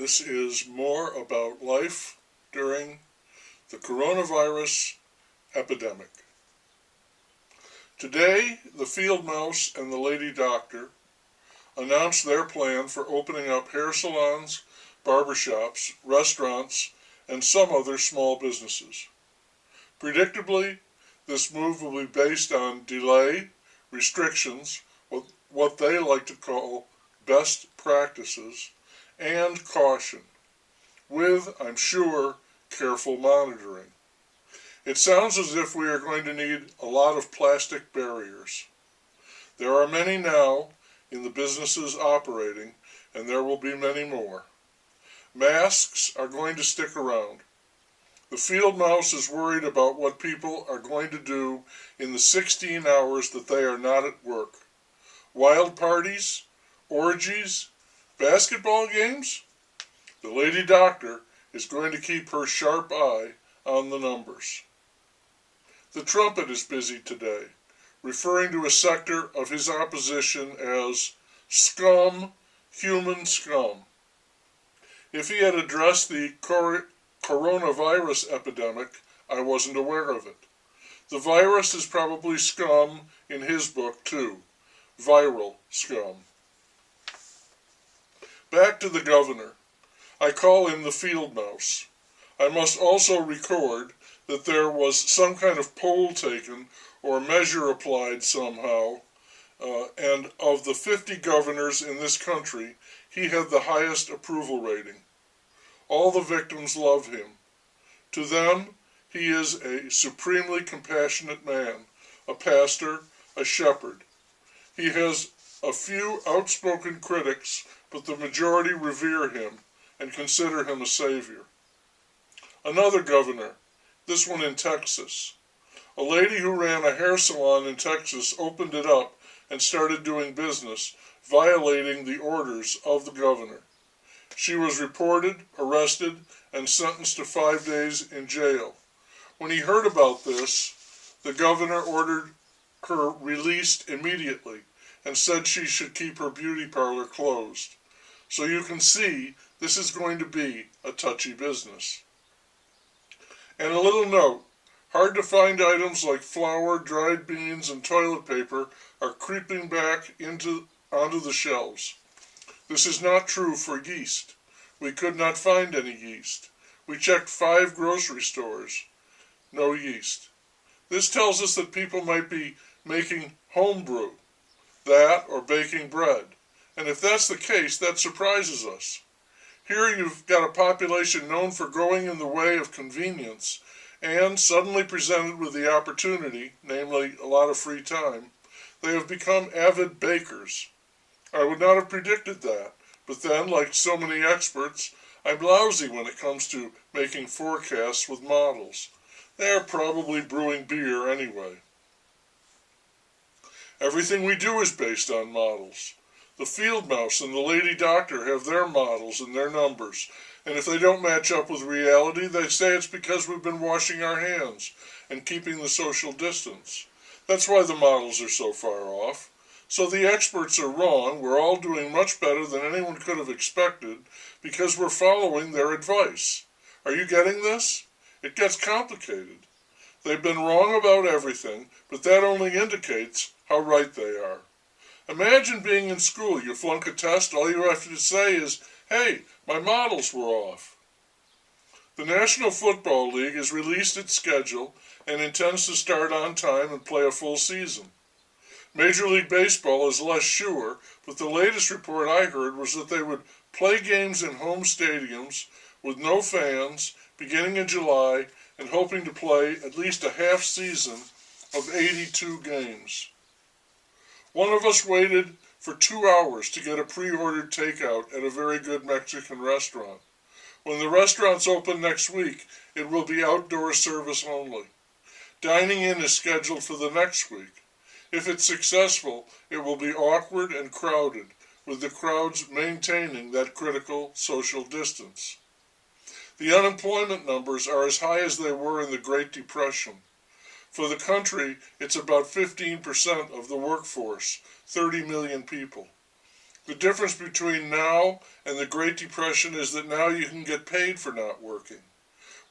This is more about life during the coronavirus epidemic. Today, the field mouse and the lady doctor announced their plan for opening up hair salons, barbershops, restaurants, and some other small businesses. Predictably, this move will be based on delay, restrictions, what they like to call best practices, and caution, with, I'm sure, careful monitoring. It sounds as if we are going to need a lot of plastic barriers. There are many now in the businesses operating, and there will be many more. Masks are going to stick around. The field mouse is worried about what people are going to do in the 16 hours that they are not at work. Wild parties, orgies, basketball games? The lady doctor is going to keep her sharp eye on the numbers. The trumpet is busy today, referring to a sector of his opposition as scum, human scum. If he had addressed the coronavirus epidemic, I wasn't aware of it. The virus is probably scum in his book too, viral scum. Back to the governor. I call him the field mouse. I must also record that there was some kind of poll taken or measure applied somehow, and of the 50 governors in this country, he had the highest approval rating. All the victims love him. To them, he is a supremely compassionate man, a pastor, a shepherd. He has a few outspoken critics, but the majority revere him and consider him a savior. Another governor, this one in Texas. A lady who ran a hair salon in Texas opened it up and started doing business, violating the orders of the governor. She was reported, arrested, and sentenced to 5 days in jail. When he heard about this, the governor ordered her released immediately and said she should keep her beauty parlor closed. So you can see this is going to be a touchy business. And a little note, hard to find items like flour, dried beans, and toilet paper are creeping back onto the shelves. This is not true for yeast. We could not find any yeast. We checked 5 grocery stores. No yeast. This tells us that people might be making home brew, that or baking bread. And if that's the case, that surprises us. Here you've got a population known for going in the way of convenience, and suddenly presented with the opportunity, namely a lot of free time, they have become avid bakers. I would not have predicted that, but then, like so many experts, I'm lousy when it comes to making forecasts with models. They are probably brewing beer anyway. Everything we do is based on models. The field mouse and the lady doctor have their models and their numbers, and if they don't match up with reality, they say it's because we've been washing our hands and keeping the social distance. That's why the models are so far off. So the experts are wrong. We're all doing much better than anyone could have expected because we're following their advice. Are you getting this? It gets complicated. They've been wrong about everything, but that only indicates how right they are. Imagine being in school. You flunk a test, all you have to say is, hey, my models were off. The National Football League has released its schedule and intends to start on time and play a full season. Major League Baseball is less sure, but the latest report I heard was that they would play games in home stadiums with no fans beginning in July and hoping to play at least a half season of 82 games. One of us waited for 2 hours to get a pre-ordered takeout at a very good Mexican restaurant. When the restaurants open next week, it will be outdoor service only. Dining in is scheduled for the next week. If it's successful, it will be awkward and crowded, with the crowds maintaining that critical social distance. The unemployment numbers are as high as they were in the Great Depression. For the country, it's about 15% of the workforce, 30 million people. The difference between now and the Great Depression is that now you can get paid for not working.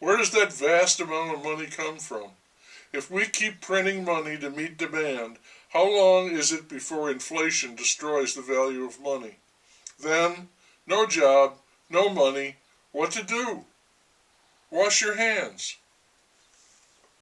Where does that vast amount of money come from? If we keep printing money to meet demand, how long is it before inflation destroys the value of money? Then, no job, no money, what to do? Wash your hands.